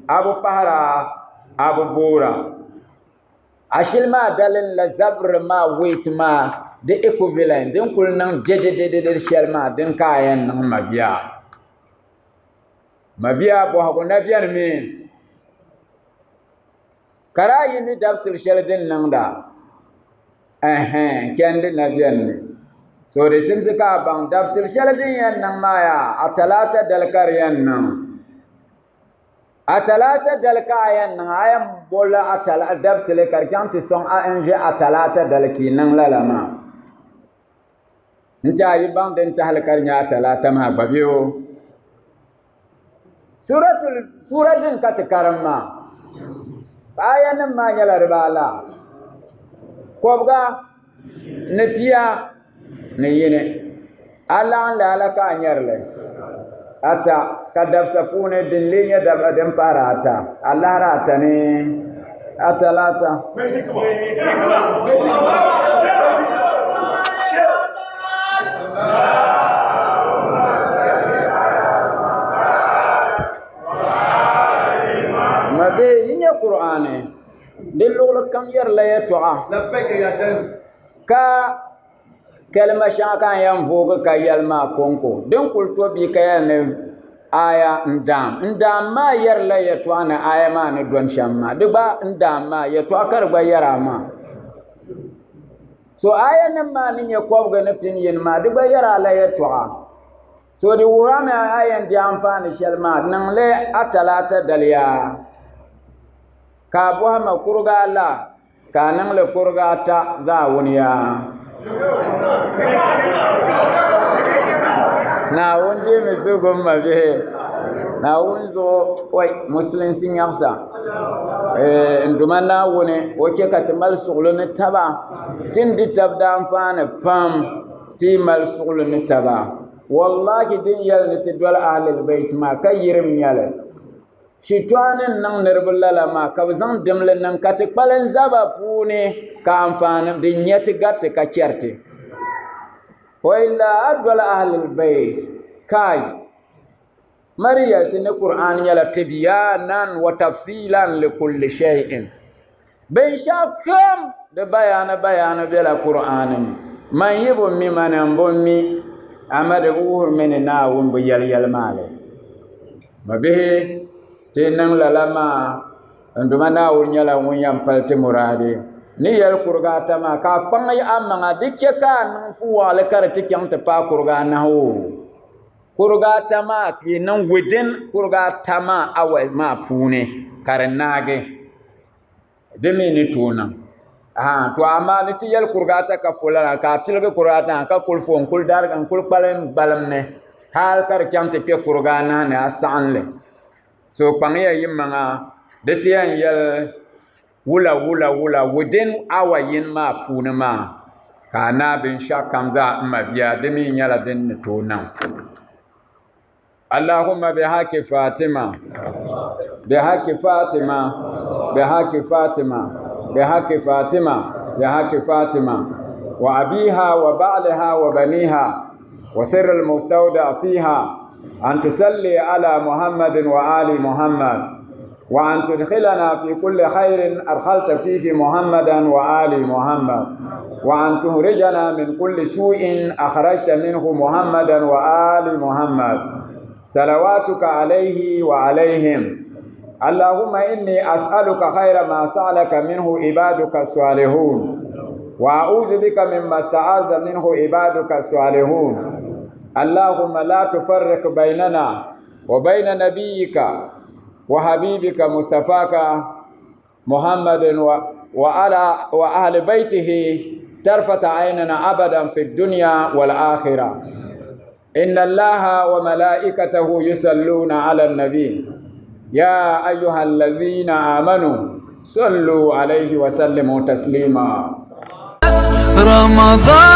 E: abu pahara abu bora ashil ma dalin la zabr ma wait ma de equivalent den kul nan de shalma den ka yan nan mabiya bo ha ko nabiyan min karayi mi dabsil sheldin nan da kendi nabiyan ne so de simsi ka bang dabsil sheldin yan nan maya atalata dalkar yan nan atalata dalka yan nan ayam bola atala dabsil karkanti son anje atalata dalki nan lalama nta yi bang den tahalkar nya atalata ma babiyo suratin katikaramma ayanan ma nyala ribala kobga ne piya ne yene ala la ka nyarle ata kadaf sapune dinlinya dab adem parata Allah rata ne atalata mabe yinya qur'ane dilul kam yar la ya tu'a labbaik ya dan ka kalma shaka yan voga ka yalma konko den kulto bi ka ne aya ndam ma yar la ya tu'a na aya ma ne don shamma duba ndam ma ya tu'a kar ba yara ma so aya nan ma ni ya ko ga na pin yin ma duba yara la ya tu'a so di wurame ayan di amfani shalma nan le atalata daliya ka buhama kurga la ka nan le kurga ta za wuniya na wunde mi zugun mabe na wunzo wai muslim sin yafsa nduma na wune oke ka tamal suglu ni taba tindi tabda amfani pam ti mal suglu ni taba wallahi din yal ni tidwal ahlul bait ma kayirim yale shitwanin nan nirbulala ma ka zan dimlin nan ka tikpalen zaba pune ka amfani din yati gatte ka kyerte wa illa adwal ahlul bait kai mariyal tin qur'an yala tibyanan wa tafsilan li kulli shay'in bin shakam da bayana bela qur'anin man yibu mi manan bommi amade buhur mene na wumbu yal male mabe tinan lalama nduma na wunyala wunyam palte murade ni yal kurga tama ka pangai amanga dikke ka nan fuwa le karati kyamta pa kurga na ho kurga tama kinan within kurga tama awa ma pune karenage demi ni tuna to amma ni ti yal kurga ta ka fulana ka tilga kurga ta ka kulfon kul dar kan kul palen balamne hal kar kyamta pe kurga na ne asanle so pangya yimanga detian yal wula within our yin ma puna ma kana bin shakamza mabiya demi nyala den tona Allahumma bihaqi Fatima bihaqi Fatima bihaqi Fatima bihaqi Fatima bihaqi Fatima wa abiha wa ba'laha wa baniha wa sirr al-mustawda fiha أن تصلي على محمد وآل محمد وأن تدخلنا في كل خير أدخلت فيه محمدا وآل محمد وأن تخرجنا من كل سوء أخرجت منه محمدا وآل محمد صلواتك عليه وعليهم اللهم إني أسألك خير ما سألك منه عبادك الصالحون وأعوذ بك مما استعاذ منه عبادك الصالحون اللهم لا تفرق بيننا وبين نبيك وحبيبك مصطفاك محمد وأهل بيته طرفة عيننا أبدا في الدنيا والآخرة إن الله وملائكته يصلون على النبي يا أيها الذين آمنوا صلوا عليه وسلموا تسليما
G: رمضان